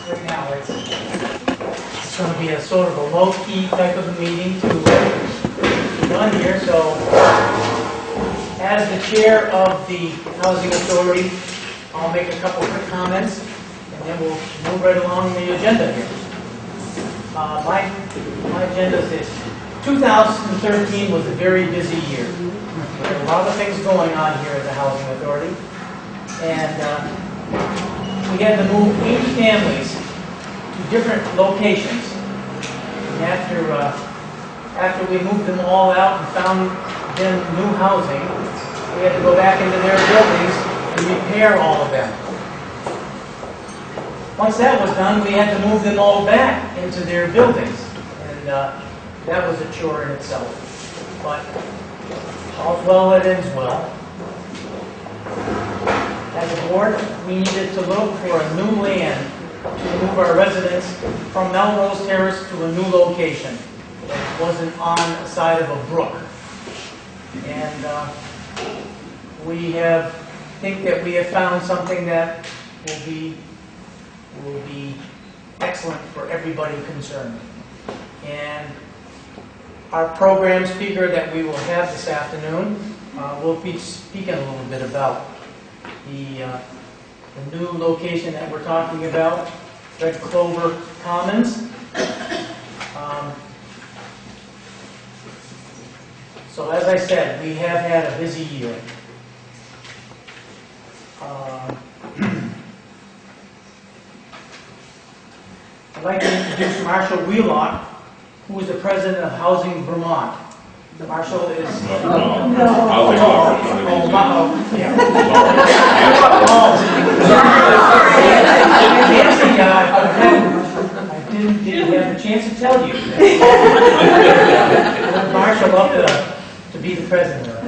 right now. It's going to be a sort of a low-key type of a meeting to run here. So, as the chair of the Housing Authority, I'll make a couple quick comments, and then we'll move right along the agenda here. My agenda is this. 2013 was a very busy year. There were a lot of things going on here at the Housing Authority, and we had to move 80 families to different locations. And after we moved them all out and found them new housing, we had to go back into their buildings and repair all of them. Once that was done, we had to move them all back into their buildings, and that was a chore in itself. But all's well that ends well. As a board, we needed to look for a new land to move our residents from Melrose Terrace to a new location that wasn't on the side of a brook. And we think that we have found something that will be excellent for everybody concerned. And our program speaker that we will have this afternoon will be speaking a little bit about the new location that we're talking about, Red Clover Commons. So as I said, we have had a busy year. I'd like to introduce Marshall Wheelock, who is the president of Housing Vermont. Marshall is... I didn't have a chance to tell you. Marshall up to be the president of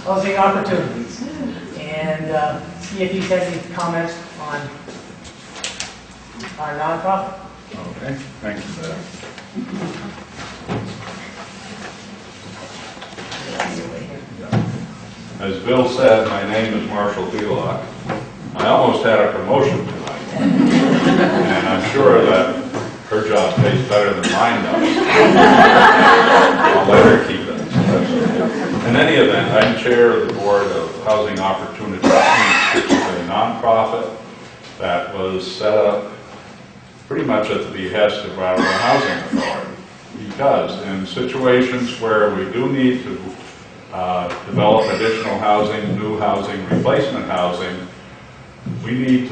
Housing Opportunities. And see if he's had any comments on our nonprofit. Okay, thank you, Bill. As Bill said, my name is Marshall Wheelock. I almost had a promotion tonight, and I'm sure that her job pays better than mine does. I'll let her keep it. In any event, I'm chair of the board of Housing Opportunities, which is a nonprofit that was set up pretty much at the behest of Brattleboro Housing Authority, because in situations where we do need to develop additional housing, new housing, replacement housing, we need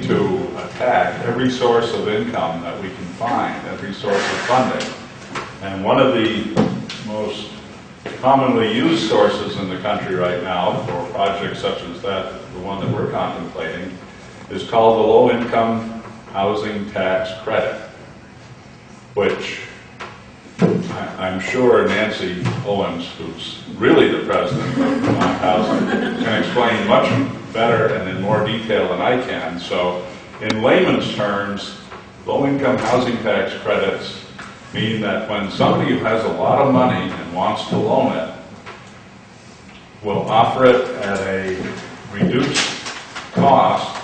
to attack every source of income that we can find, every source of funding. And one of the most commonly used sources in the country right now for projects such as that, the one that we're contemplating, is called the Low-Income Housing Tax Credit, which I'm sure Nancy Owens, who's really the president of Vermont Housing, can explain much better and in more detail than I can. So in layman's terms, low-income housing tax credits mean that when somebody who has a lot of money and wants to loan it will offer it at a reduced cost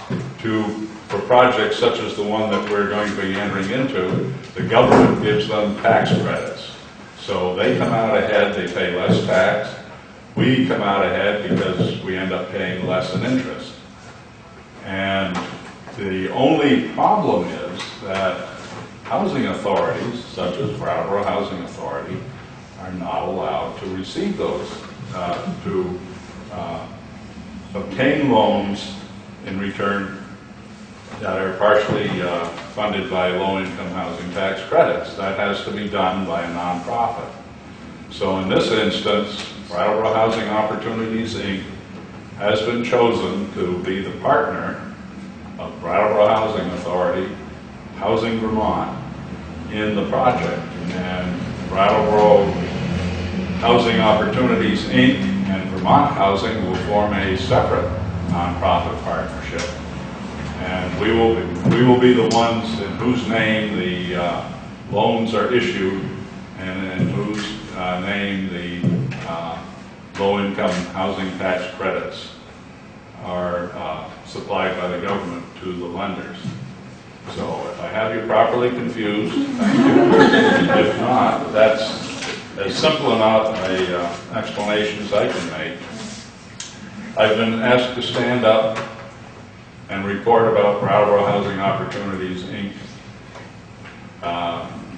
for projects such as the one that we're going to be entering into, the government gives them tax credits. So they come out ahead, they pay less tax. We come out ahead because we end up paying less in interest. And the only problem is that housing authorities, such as Brattleboro Housing Authority, are not allowed to receive those, to obtain loans in return that are partially funded by low-income housing tax credits. That has to be done by a nonprofit. So in this instance, Brattleboro Housing Opportunities, Inc. has been chosen to be the partner of Brattleboro Housing Authority, Housing Vermont, in the project. And Brattleboro Housing Opportunities, Inc. and Vermont Housing will form a separate nonprofit partnership. And we will be the ones in whose name the loans are issued and in whose name the low-income housing tax credits are supplied by the government to the lenders. So if I have you properly confused, thank you. If not, that's as simple enough an explanation as I can make. I've been asked to stand up and report about Brattleboro Housing Opportunities, Inc.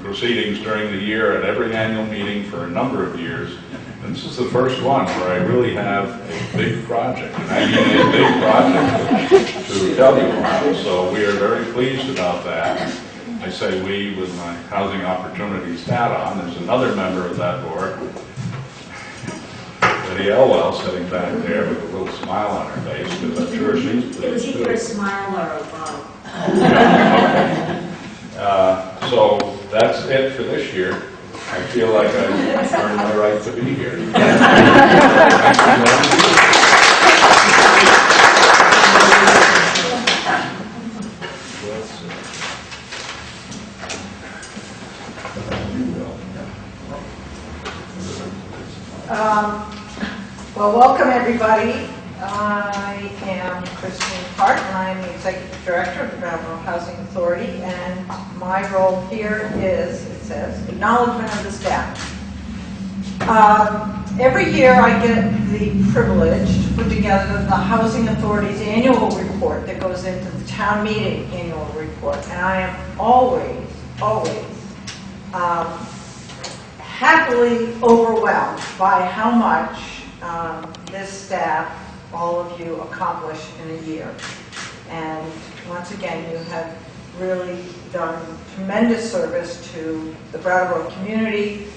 Proceedings during the year at every annual meeting for a number of years. And this is the first one where I really have a big project, and I mean a big project to tell you about. So we are very pleased about that. I say we with my Housing Opportunities hat on. There's another member of that board, Lydia Elwell, sitting back there with a little smile on her face, because I'm sure she's pleased. It was either a smile or a bow. So that's it for this year. I feel like I've earned my right to be here. Well, welcome everybody. I am Christine Hart, and I am the Executive Director of the Brattleboro Housing Authority, and my role here is, it says, acknowledgement of the staff. Every year I get the privilege to put together the Housing Authority's annual report that goes into the town meeting annual report, and I am always happily overwhelmed by how much this staff, all of you, accomplish in a year. And once again, you have really done tremendous service to the Brattleboro community,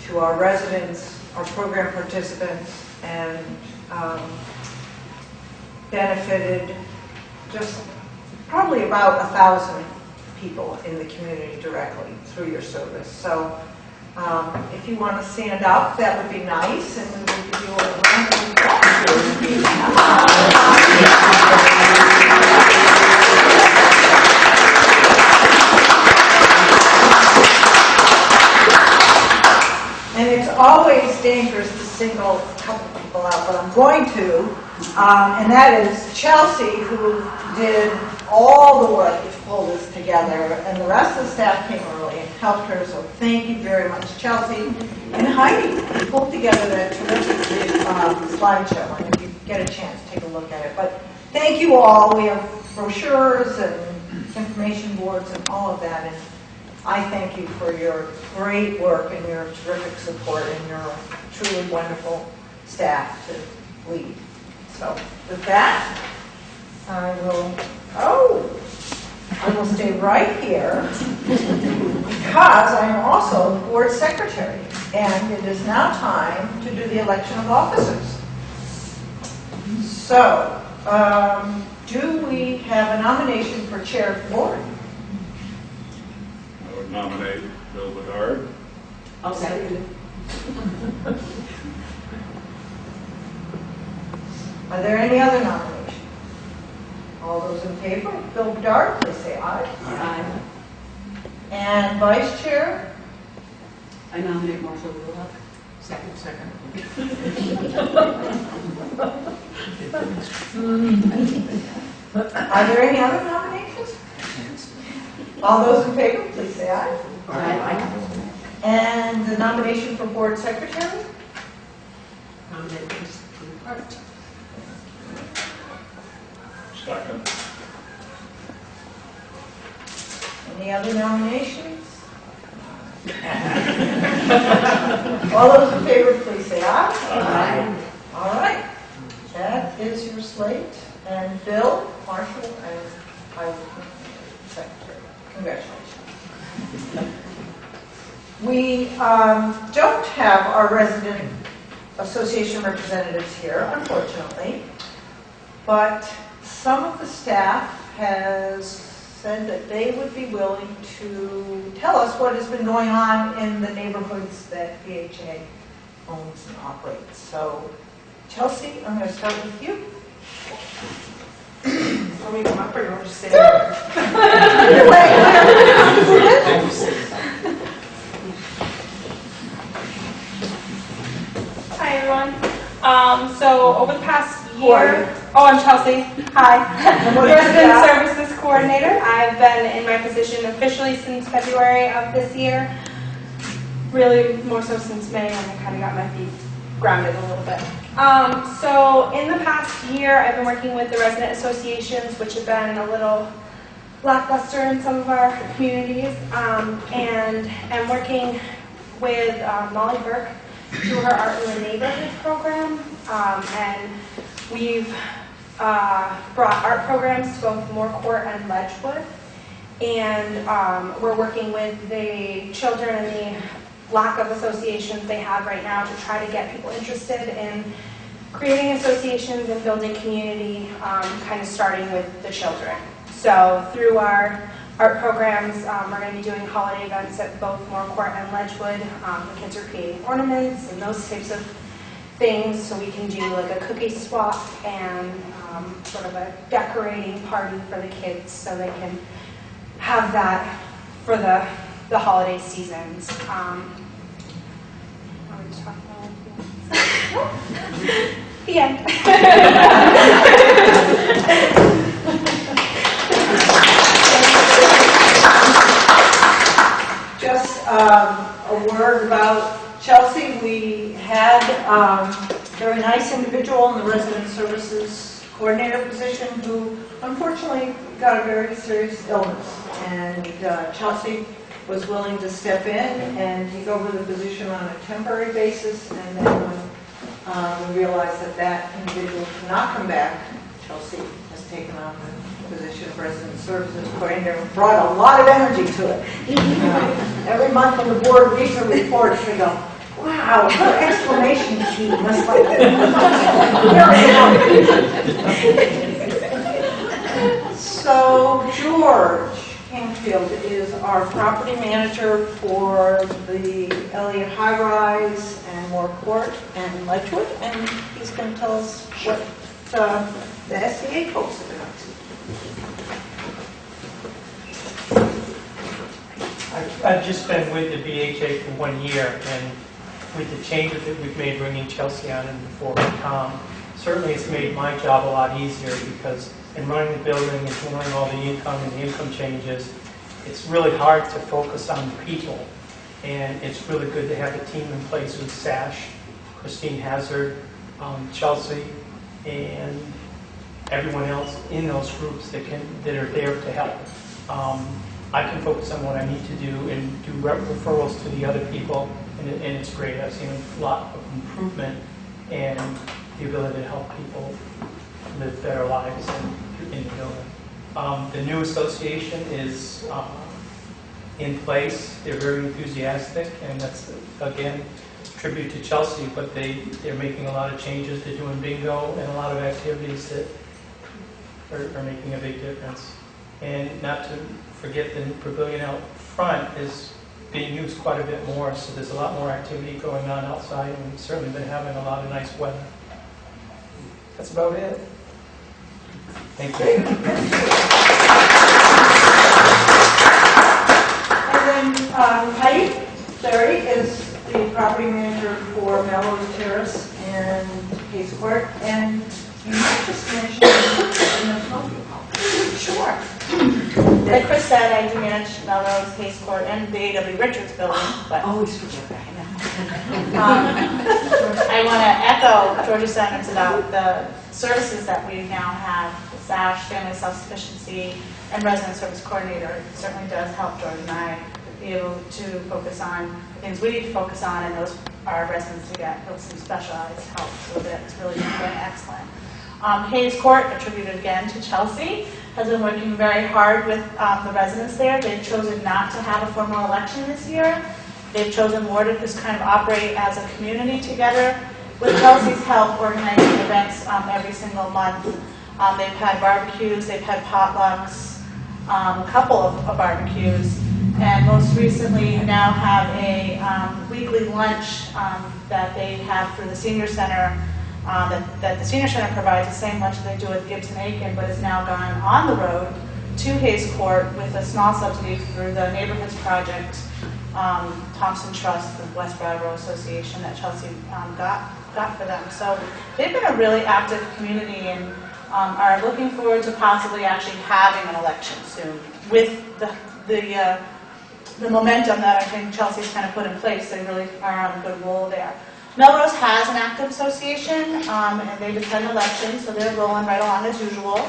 to our residents, our program participants, and benefited just probably about 1,000 people in the community directly through your service. So if you want to stand up, that would be nice, and we will give you a round of And it's always dangerous to single a couple people out, but I'm going to, and that is Chelsea, who did all the work to pull this together, and the rest of the staff came early and helped her, so thank you very much, Chelsea. And Heidi, who pulled together that terrific slideshow, and if you get a chance, take a look at it. But thank you all. We have brochures and information boards and all of that, and I thank you for your great work and your terrific support and your truly wonderful staff to lead. So with that, I will stay right here because I am also board secretary, and it is now time to do the election of officers. So, do we have a nomination for chair of the board? I would nominate Bill Bedard. I'll second it. Are there any other nominations? All those in favor of Bill Bedard, please say aye. Aye. And vice chair? I nominate Marshall Willock. Second. Are there any other nominations? All those in favor, please say aye. Aye. And the nomination for board secretary? Nominate Christine Hart. Second. Any other nominations? All those in favor, please say aye. Aye. All right. That is your slate. And Bill, Marshall, and I will be secretary. Congratulations. We don't have our resident association representatives here, unfortunately, but some of the staff has said that they would be willing to tell us what has been going on in the neighborhoods that BHA owns and operates. So, Chelsea, I'm going to start with you. Want me to come up or you want to just stay there? Either way, Hi everyone. So over the past Who are you? year. Oh, I'm Chelsea. Hi. what is your Resident job? Services Coordinator. I've been in my position officially since February of this year. Really more so since May, and I kind of got my feet grounded a little bit. So in the past year, I've been working with the resident associations, which have been a little lackluster in some of our communities, and I'm working with Molly Burke through her Art in the Neighborhood program, and we've brought art programs to both Moorcourt and Ledgewood, and we're working with the children and the lack of associations they have right now to try to get people interested in creating associations and building community, kind of starting with the children. So through our art programs, we're going to be doing holiday events at both Moorcourt and Ledgewood. The kids are creating ornaments and those types of things, so we can do like a cookie swap and sort of a decorating party for the kids so they can have that for the holiday seasons. Are we talking about the end? Just a word about Chelsea. We had a very nice individual in the resident services coordinator position who unfortunately got a very serious illness. And Chelsea was willing to step in and take over the position on a temporary basis. And then when we realized that that individual could not come back, Chelsea has taken on the position of resident services coordinator and brought a lot of energy to it. Every month when the board reads her reports, they go, wow, her exclamation key was like, So George Kingfield is our property manager for the Elliott High Rise and Moorcourt and Ledgewood, and he's going to tell us what the SBA folks have been up to. I've just been with the BHA for 1 year, and with the changes that we've made bringing Chelsea on and before Tom, certainly it's made my job a lot easier because in running the building and handling all the income and the income changes, it's really hard to focus on people. And it's really good to have a team in place with Sash, Christine Hazard, Chelsea, and everyone else in those groups that are there to help. I can focus on what I need to do and do referrals to the other people, and it's great. I've seen a lot of improvement and the ability to help people live better lives in the building. The new association is in place. They're very enthusiastic, and that's, again, tribute to Chelsea, but they're making a lot of changes. They're doing bingo and a lot of activities that are making a big difference. And not to forget the pavilion out front is being used quite a bit more, so there's a lot more activity going on outside, and we've certainly been having a lot of nice weather. That's about it. Thank you. And then Heidi Sherry is the property manager for Melrose Terrace and Case Court, and you might just mention the snowmobile. Sure. Like Chris said, I do manage Melrose, Case Court, and the A.W. Richards building, but Always forget that. I want to echo George's sentiments about the services that we now have. The SASH, Family Self-Sufficiency, and Resident Service Coordinator. It certainly does help George and I be able to focus on the things we need to focus on, and those are residents to get some specialized help. So that's really been excellent. Hayes Court, attributed again to Chelsea, has been working very hard with the residents there. They've chosen not to have a formal election this year. They've chosen more to just kind of operate as a community together. With Chelsea's help, organizing events every single month. They've had barbecues, they've had potlucks, a couple of barbecues, and most recently now have a weekly lunch that they have for the senior center. That the senior center provides the same lunch that they do at Gibson Aiken, but has now gone on the road to Hayes Court with a small subsidy through the Neighborhoods Project, Thompson Trust, the West Brattleboro Association that Chelsea got got for them. So they've been a really active community and are looking forward to possibly actually having an election soon with the momentum that I think Chelsea's kind of put in place. They really are on a good roll there. Melrose has an active association, and they defend elections, so they're rolling right along as usual.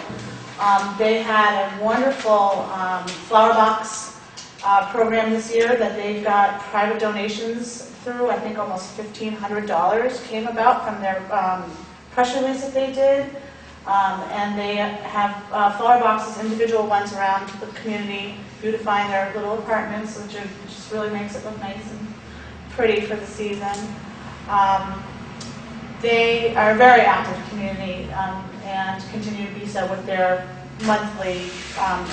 They had a wonderful flower box program this year that they've got private donations through. I think almost $1,500 came about from their press release that they did. And they have flower boxes, individual ones around the community, beautifying their little apartments, which just really makes it look nice and pretty for the season. They are a very active community and continue to be so with their monthly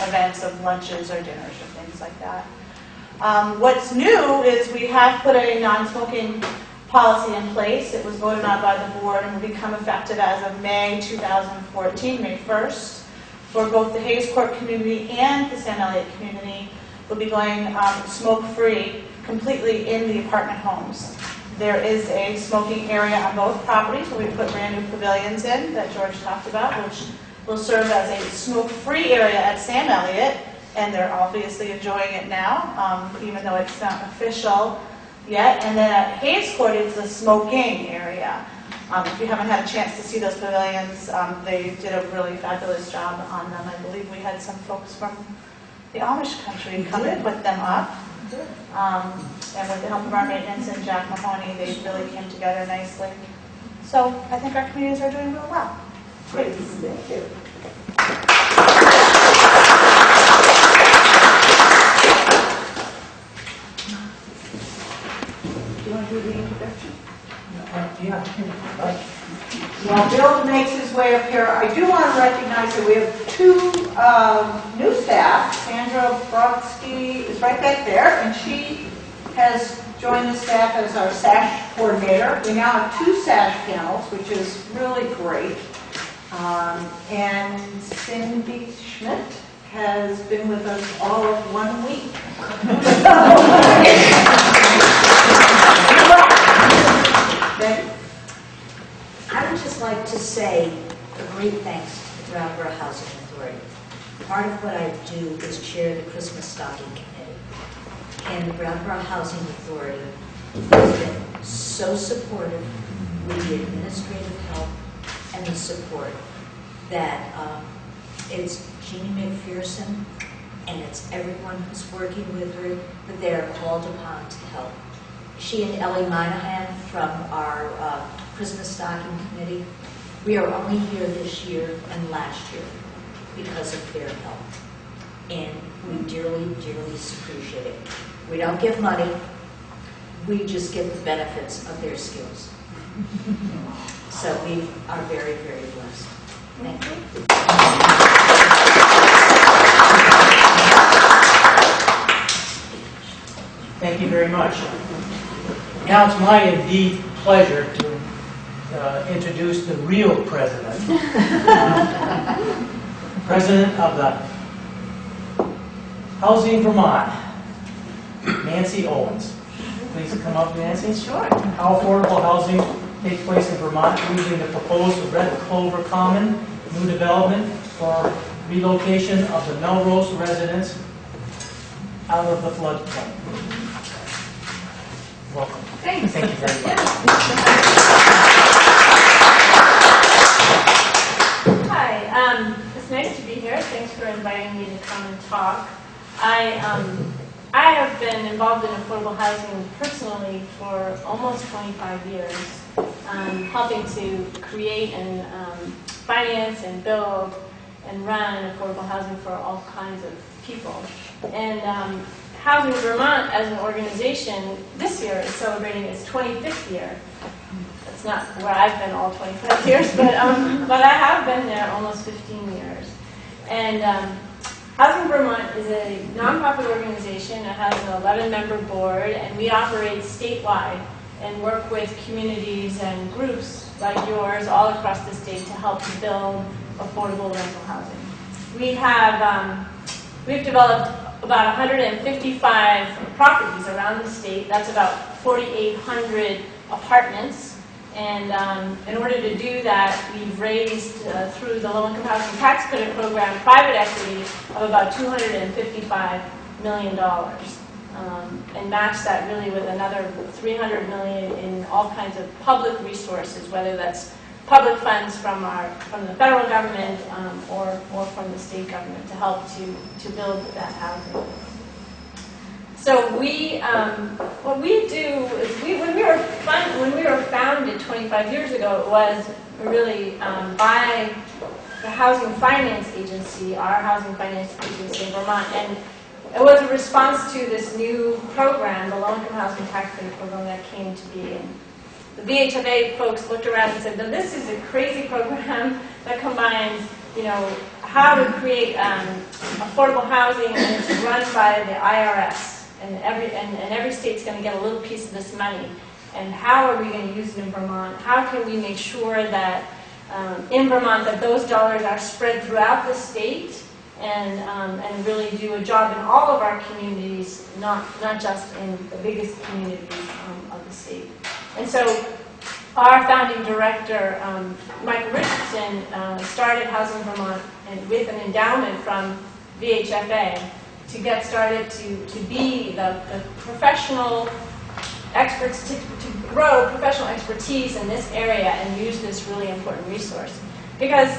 events of lunches or dinners or things like that. What's new is we have put a non-smoking policy in place. It was voted on by the board and will become effective as of May 2014, May 1st, for both the Hayes Court community and the Sam Elliott community. We'll be going smoke-free completely in the apartment homes. There is a smoking area on both properties where we put brand new pavilions in that George talked about, which will serve as a smoke-free area at Sam Elliott, and they're obviously enjoying it now, even though it's not official yet. And then at Hayes Court, it's the smoking area. If you haven't had a chance to see those pavilions, they did a really fabulous job on them. I believe we had some folks from the Amish country come and put them up. And with the help of our maintenance and Jack Mahoney, they really came together nicely. So I think our communities are doing real well. Great, thank you. Do you want to do the introduction? Yeah. While Bill makes his way up here, I do want to recognize that we have two new staff. Sandra Brodsky is right back there, and she has joined the staff as our SASH coordinator. We now have 2 SASH panels, which is really great. And Cindy Schmidt has been with us all of 1 week. I would just like to say a great thanks to the Brattleboro Housing Authority. Part of what I do is chair the Christmas Stocking Committee. And the Brattleboro Housing Authority has been so supportive with the administrative help and the support that it's Jeannie McPherson and it's everyone who's working with her that they are called upon to help. She and Ellie Moynihan from our Christmas Stocking Committee, we are only here this year and last year because of their help. And we dearly, dearly appreciate it. We don't give money, we just get the benefits of their skills. So we are very, very blessed. Thank you. Thank you very much. Now it's my indeed pleasure to introduce the real president. President of the Housing Vermont, Nancy Owens. Please come up, Nancy. Sure. How affordable housing takes place in Vermont using the proposed Red Clover Common new development for relocation of the Melrose residents out of the floodplain. Welcome. Thanks. Thank you very much. Hi, it's nice to be here. Thanks for inviting me to come and talk. I have been involved in affordable housing personally for almost 25 years, helping to create and finance and build and run affordable housing for all kinds of people. And Housing Vermont as an organization this year is celebrating its 25th year. That's not where I've been all 25 years, but I have been there almost 15 years. And Housing Vermont is a nonprofit organization. It has an 11-member board, and we operate statewide and work with communities and groups like yours all across the state to help build affordable rental housing. We've developed about 155 properties around the state. That's about 4,800 apartments And in order to do that, we've raised, through the low-income housing tax credit program, private equity of about $255 million. And match that really with another $300 million in all kinds of public resources, whether that's public funds from the federal government or from the state government to help to build that housing. So what we do is when we were founded 25 years ago, it was really by the Housing Finance Agency, our Housing Finance Agency in Vermont, and it was a response to this new program, the Low-Income Housing Tax Credit Program, that came to be. And the VHFA folks looked around and said, "This is a crazy program that combines, how to create affordable housing, and it's run by the IRS, and every state's going to get a little piece of this money. And how are we going to use it in Vermont? How can we make sure that in Vermont that those dollars are spread throughout the state?" And really do a job in all of our communities, not just in the biggest communities of the state. And so our founding director, Michael Richardson, started Housing Vermont with an endowment from VHFA to get started to be the professional experts, to grow professional expertise in this area and use this really important resource. Because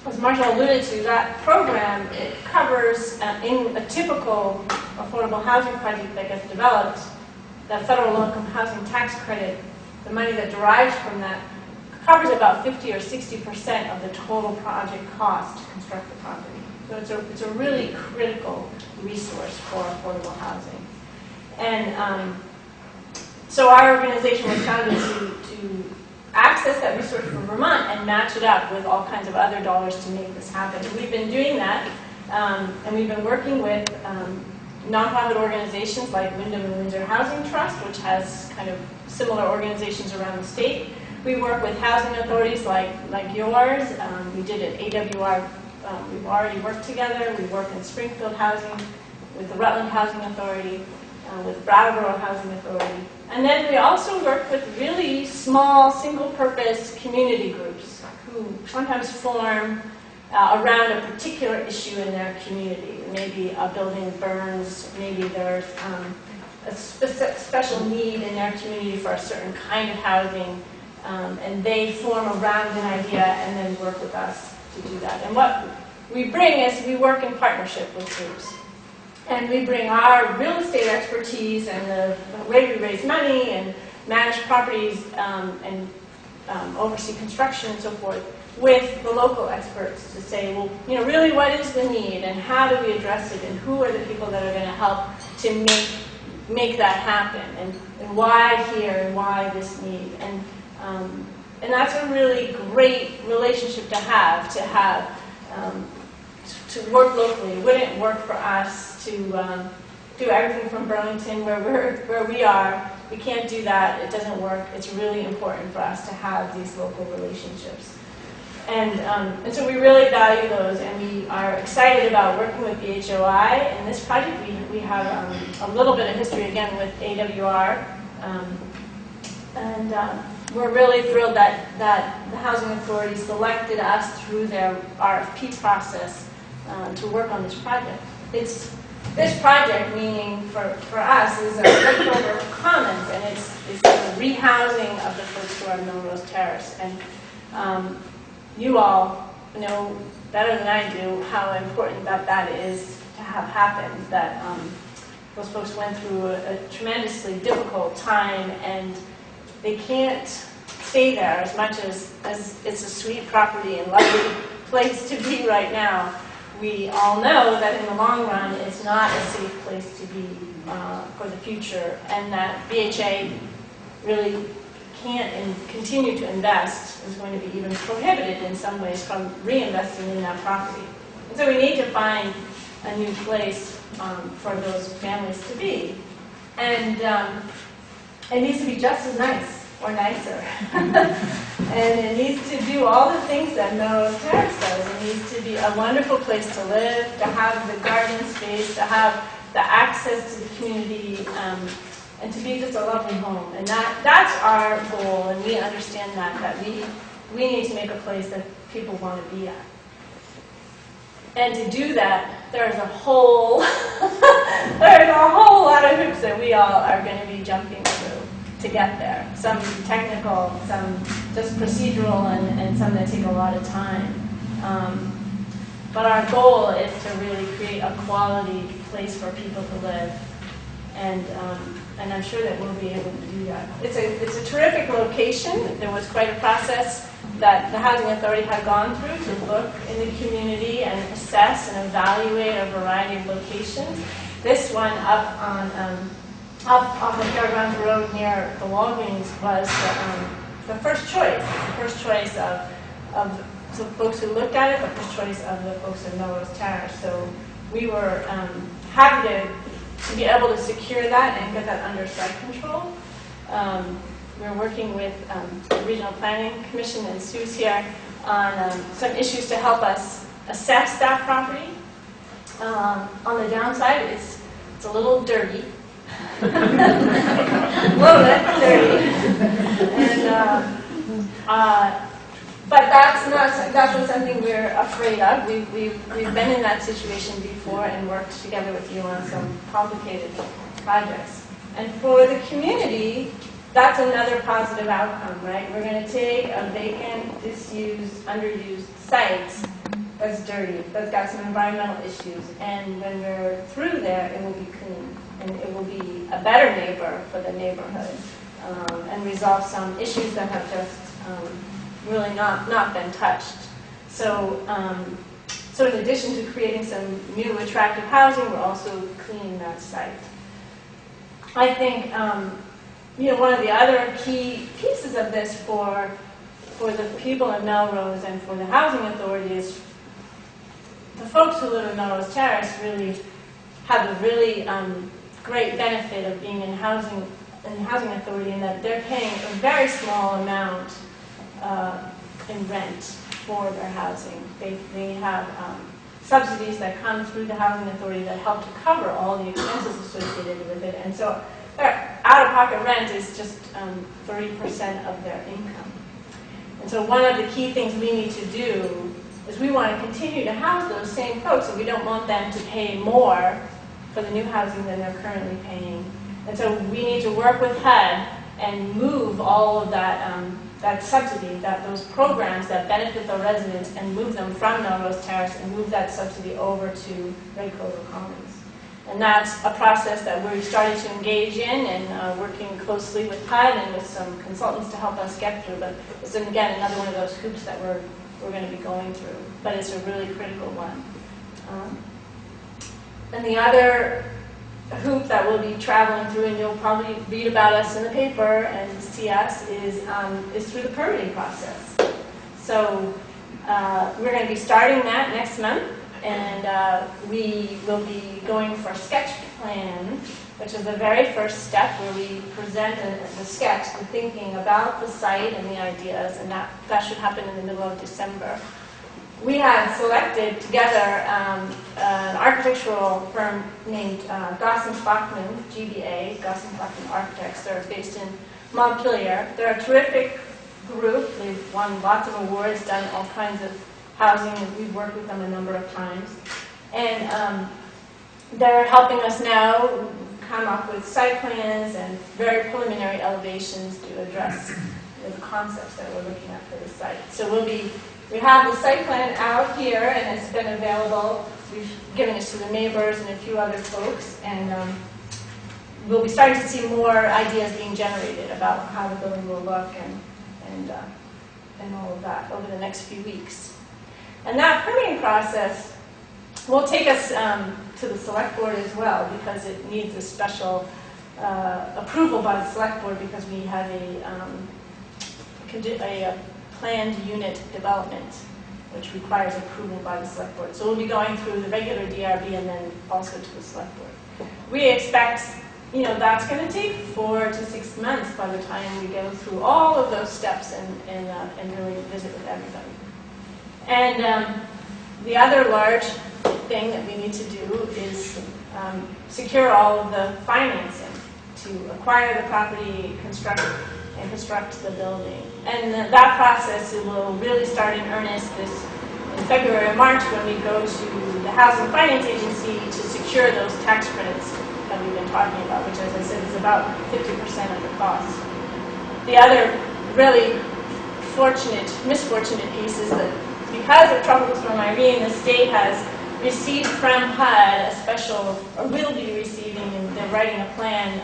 as Marshall alluded to, that program, it covers, in a typical affordable housing project that gets developed, that federal low-income housing tax credit, the money that derives from that, covers about 50 or 60% of the total project cost to construct the property. So it's a really critical resource for affordable housing. And so our organization was founded to access that resource from Vermont and match it up with all kinds of other dollars to make this happen. And we've been doing that, and we've been working with nonprofit organizations like Wyndham and Windsor Housing Trust, which has kind of similar organizations around the state. We work with housing authorities like yours. We did at AWR. We've already worked together. We work in Springfield Housing with the Rutland Housing Authority, with Brattleboro Housing Authority. And then we also work with really small, single-purpose community groups who sometimes form around a particular issue in their community. Maybe a building burns, maybe there's a special need in their community for a certain kind of housing, and they form around an idea and then work with us to do that. And what we bring is we work in partnership with groups. And we bring our real estate expertise and the way we raise money and manage properties and oversee construction and so forth with the local experts to say, well, really what is the need and how do we address it and who are the people that are going to help to make that happen and why here and why this need. And that's a really great relationship to have to work locally. It wouldn't work for us to do everything from Burlington where we are. We can't do that. It doesn't work. It's really important for us to have these local relationships. And so we really value those, and we are excited about working with BHOI. In this project, we have a little bit of history again with AWR. We're really thrilled that the Housing Authority selected us through their RFP process to work on this project. This project, meaning for us, is a takeover of commons, and it's a rehousing of the folks who are on Melrose Terrace. And you all know better than I do how important that is to have happen, that those folks went through a tremendously difficult time, and they can't stay there as much as it's a sweet property and lovely place to be right now. We all know that in the long run, it's not a safe place to be for the future, and that BHA really can't continue to invest, is going to be even prohibited in some ways from reinvesting in that property. And so we need to find a new place for those families to be. And it needs to be just as nice or nicer. And it needs to do all the things that Melrose Terrace does. It needs to be a wonderful place to live, to have the garden space, to have the access to the community, and to be just a lovely home. And that's our goal, and we understand that we need to make a place that people want to be at. And to do that, there's a whole lot of hoops that we all are going to be jumping through to get there. Some technical, some just procedural, and some that take a lot of time. But our goal is to really create a quality place for people to live, and I'm sure that we'll be able to do that. It's a terrific location. There was quite a process that the Housing Authority had gone through to look in the community and assess and evaluate a variety of locations. This one up off of Fairgrounds Road near the Walgreens was the first choice. The first choice of the folks who looked at it, the first choice of the folks in Melrose Terrace. So we were happy to be able to secure that and get that under site control. We're working with the Regional Planning Commission, and Sue's here, on some issues to help us assess that property. On the downside, it's a little dirty. A little bit dirty. But that's not something we're afraid of. We've been in that situation before and worked together with you on some complicated projects. And for the community, that's another positive outcome, right? We're going to take a vacant, disused, underused site that's dirty, that's got some environmental issues, and when we're through there, it will be clean, and it will be a better neighbor for the neighborhood, and resolve some issues that have just really not been touched. So, so in addition to creating some new attractive housing, we're also cleaning that site. I think one of the other key pieces of this for the people in Melrose and for the Housing Authority is the folks who live in Melrose Terrace really have a really great benefit of being in Housing Authority, in that they're paying a very small amount in rent for their housing. They have subsidies that come through the Housing Authority that help to cover all the expenses associated with it, and so their out-of-pocket rent is just 30% of their income. And so one of the key things we need to do is we want to continue to house those same folks, and we don't want them to pay more for the new housing than they're currently paying. And so we need to work with HUD and move all of that that subsidy, those programs that benefit the residents, and move them from Melrose Terrace and move that subsidy over to Red Clover Commons. And that's a process that we're starting to engage in, and working closely with HUD and with some consultants to help us get through. But it's, again, another one of those hoops that we're going to be going through. But it's a really critical one. And the other hoop that we'll be traveling through, and you'll probably read about us in the paper and see us, is through the permitting process. So we're going to be starting that next month, and we will be going for a sketch plan, which is the very first step, where we present the sketch, the thinking about the site and the ideas, and that should happen in the middle of December. We had selected together an architectural firm named Gossen-Bachman, GBA, Gossen-Bachman Architects. They're based in Montpelier. They're a terrific group. They've won lots of awards, done all kinds of housing, and we've worked with them a number of times. And they're helping us now come up with site plans and very preliminary elevations to address the concepts that we're looking at for the site. So we have the site plan out here, and it's been available. We've given it to the neighbors and a few other folks, and we'll be starting to see more ideas being generated about how the building will look and all of that over the next few weeks. And that permitting process will take us to the select board as well, because it needs a special approval by the select board, because we have a planned unit development, which requires approval by the select board. So we'll be going through the regular DRB and then also to the select board. We expect, that's going to take 4 to 6 months by the time we go through all of those steps and really visit with everybody. And the other large thing that we need to do is secure all of the financing to acquire the property, construct the building. And that process will really start in earnest in February or March when we go to the Housing Finance Agency to secure those tax credits that we've been talking about, which, as I said, is about 50% of the cost. The other really misfortunate piece is that because of Tropical Storm Irene, the state has received from HUD or will be receiving, and they're writing a plan,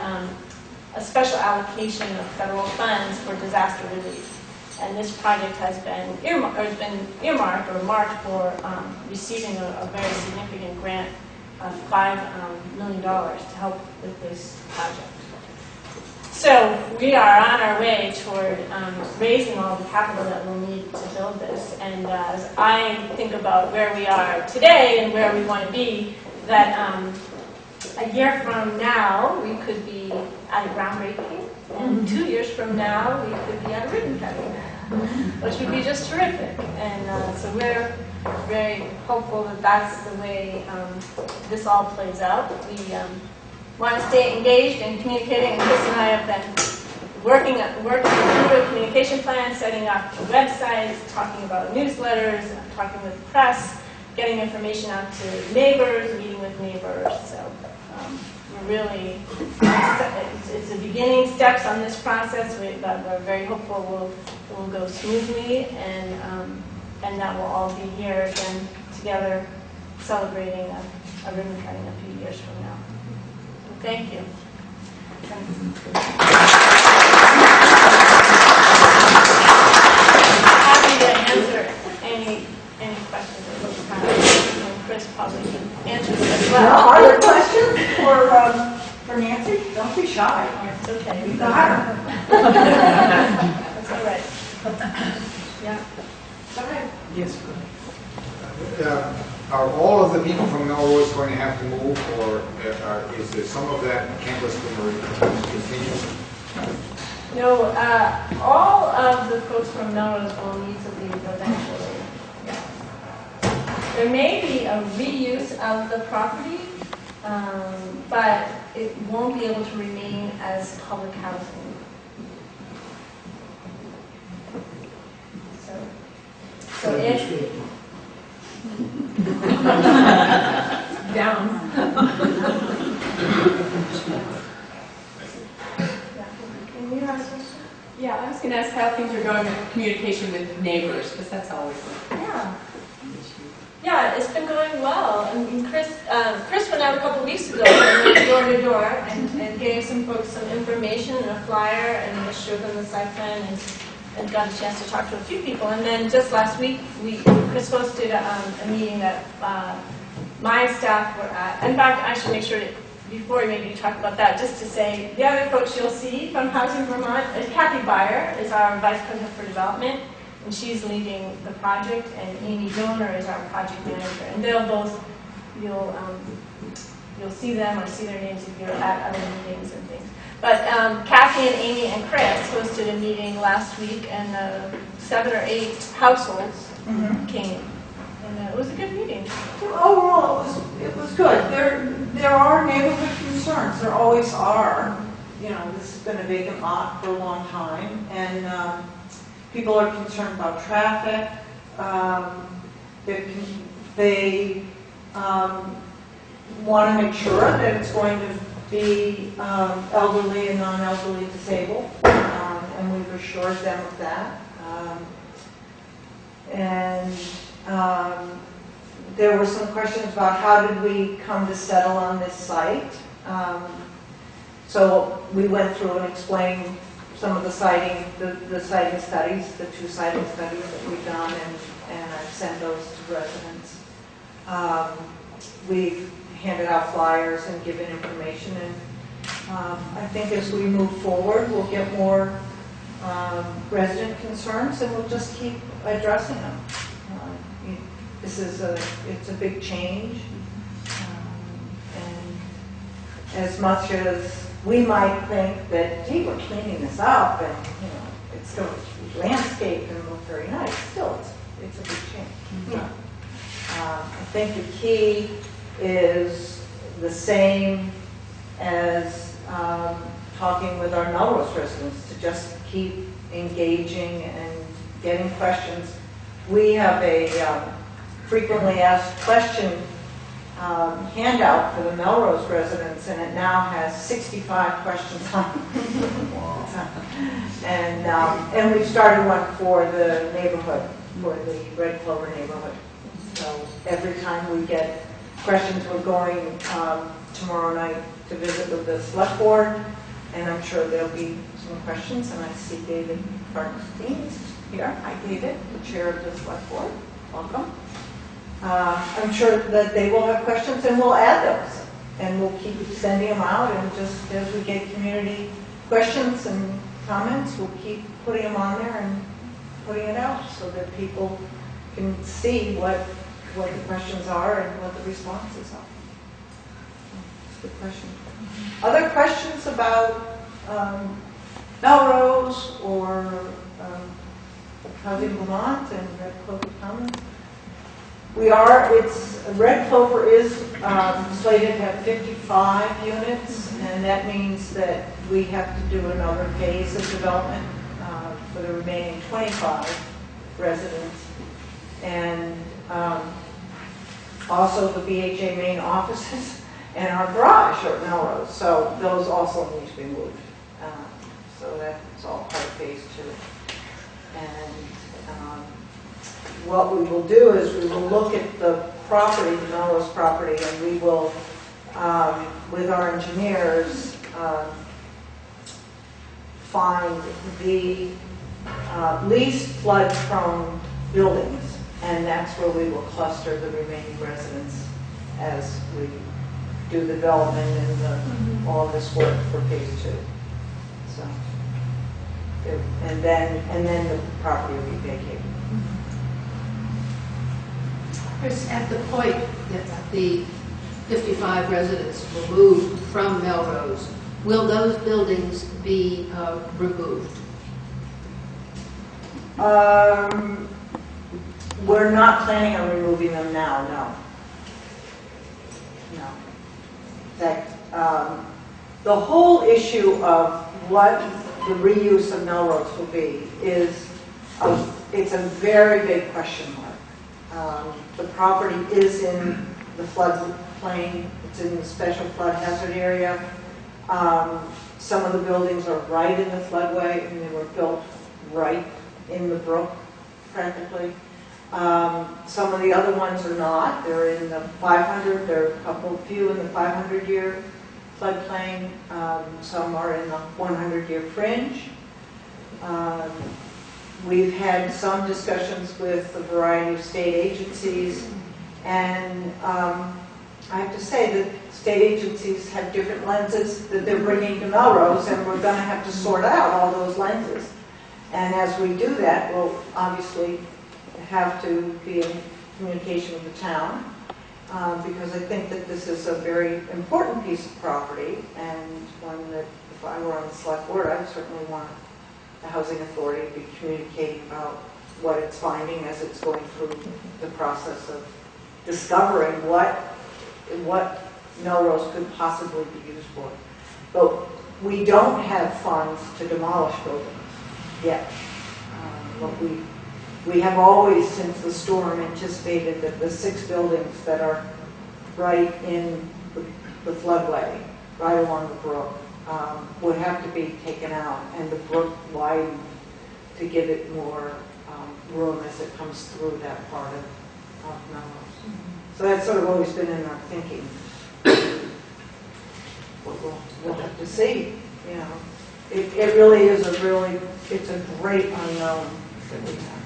a special allocation of federal funds for disaster relief. And this project has been earmarked or marked for receiving a very significant grant of $5 million to help with this project. So we are on our way toward raising all the capital that we'll need to build this. And as I think about where we are today and where we want to be, that a year from now we could be at a groundbreaking, and 2 years from now we could be at a ribbon cutting, which would be just terrific. And so we're very hopeful that that's the way this all plays out. We want to stay engaged and communicating, and Chris and I have been working through a communication plan, setting up websites, talking about newsletters, talking with the press, getting information out to neighbors, meeting with neighbors. So we're really, it's the beginning steps on this process. We're very hopeful it will go smoothly, and that we'll all be here again together celebrating a ribbon cutting a few years from now. Thank you. Happy to answer any questions that folks have. And Chris probably can answer them as well. Are there questions for Nancy? Don't be shy. It's okay. You got her. That's all right. Yeah. Go ahead. Yes, go ahead. Are all of the people from Melrose going to have to move, or is there some of that campus going to continue? No, all of the folks from Melrose will need to leave eventually. Yeah. There may be a reuse of the property, but it won't be able to remain as public housing. So if down. Can you have a question? Yeah, I was going to ask how things are going with communication with neighbors, because that's always Yeah. Yeah, it's been going well. I mean, Chris went out a couple weeks ago and went door to door and gave some folks some information and a flyer and showed them the site plan and got a chance to talk to a few people. And then just last week, Chris hosted a meeting that my staff were at. In fact, I should make sure that before maybe talk about that, just to say the other folks you'll see from Housing Vermont, Kathy Beyer is our Vice President for Development, and she's leading the project, and Amy Donor is our project manager. And they'll both, you'll see them or see their names if you're at other meetings and things. But Kathy and Amy and Chris hosted a meeting last week, and 7 or 8 households came. And it was a good meeting. Overall, it was good. There are neighborhood concerns. There always are. You know, this has been a vacant lot for a long time, and people are concerned about traffic. They want to make sure that it's going to be elderly and non-elderly disabled, and we've assured them of that. There were some questions about how did we come to settle on this site. So we went through and explained some of the siting, the siting studies, the 2 siting studies that we've done, and I've sent those to residents. We've handed out flyers and given information, and I think as we move forward, we'll get more resident concerns, and we'll just keep addressing them. It's a big change, and as much as we might think that, gee, we're cleaning this up, and it's going to be landscaped and look very nice, still it's a big change. I think the key is the same as talking with our Melrose residents to just keep engaging and getting questions. We have a frequently asked question handout for the Melrose residents, and it now has 65 questions on it. Wow. And we've started one for the neighborhood, for the Red Clover neighborhood. So every time we get questions, we're going tomorrow night to visit with the select board, and I'm sure there'll be some questions. And I see David Bernstein here. Hi, David, the chair of the select board. Welcome. I'm sure that they will have questions, and we'll add those, and we'll keep sending them out, and just as we get community questions and comments, we'll keep putting them on there and putting it out so that people can see what the questions are and what the responses are. That's a good question. Other questions about Melrose or Housing Vermont and Red Clover Commons? Red Clover is slated to have 55 units, and that means that we have to do another phase of development for the remaining 25 residents. And also the BHA main offices and our garage are at Melrose, so those also need to be moved. So that's all part of phase 2. And what we will do is we will look at the property, the Melrose property, and we will, with our engineers, find the least flood-prone buildings, and that's where we will cluster the remaining residents as we do the development and all this work for phase 2. So, and then the property will be vacated. Chris, at the point that the 55 residents will move from Melrose, will those buildings be removed? We're not planning on removing them now, no. No. That, the whole issue of what the reuse of Melrose will be is, it's a very big question mark. The property is in the floodplain, it's in the special flood hazard area. Some of the buildings are right in the floodway, and they were built right in the brook, practically. Some of the other ones are not. They're in the 500, there are a few in the 500-year floodplain. Some are in the 100-year fringe. We've had some discussions with a variety of state agencies, and I have to say that state agencies have different lenses that they're bringing to Melrose, and we're going to have to sort out all those lenses. And as we do that, we'll obviously have to be in communication with the town, because I think that this is a very important piece of property, and one that if I were on the select board, I certainly want the housing authority to be communicating about what it's finding as it's going through the process of discovering what Melrose could possibly be used for. But we don't have funds to demolish buildings yet. But we have always, since the storm, anticipated that the 6 buildings that are right in the floodway, right along the brook, would have to be taken out, and the brook widened to give it more room as it comes through that part of Melrose. So that's sort of always been in our thinking. We'll have to see, you know. It really is it's a great unknown that we have.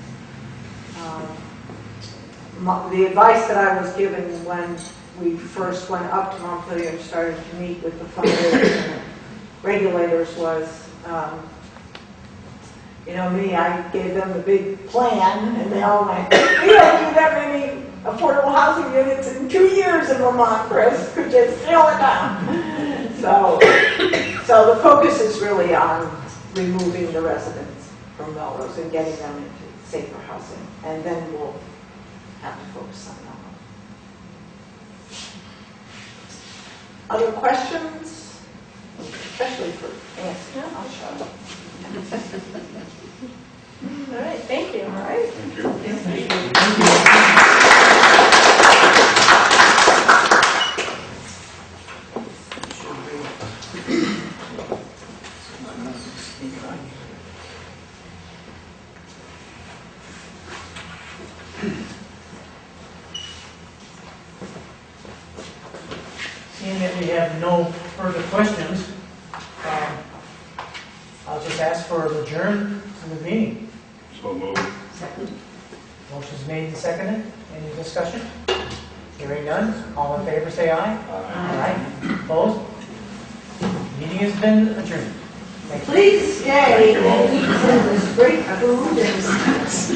The advice that I was given when we first went up to Montpelier and started to meet with the funders and regulators was, you know me, I gave them the big plan, and they all went, we don't do that many affordable housing units in 2 years in Vermont, Chris, could just scale it down. So the focus is really on removing the residents from Melrose and getting them into safer housing, and then we'll have to focus on Melrose. Other questions? especially for ants. Yeah. I'll show them. All right, thank you. All right. Thank you. Seeing that we have no further questions, I'll just ask for an adjourn to the meeting. So moved. Second. Motion's made and seconded. Any discussion? Hearing none. All in favor, say aye. Aye. Opposed? Meeting has been adjourned. Thank you. Please stay Thank you all. and eat some of this great food and snacks.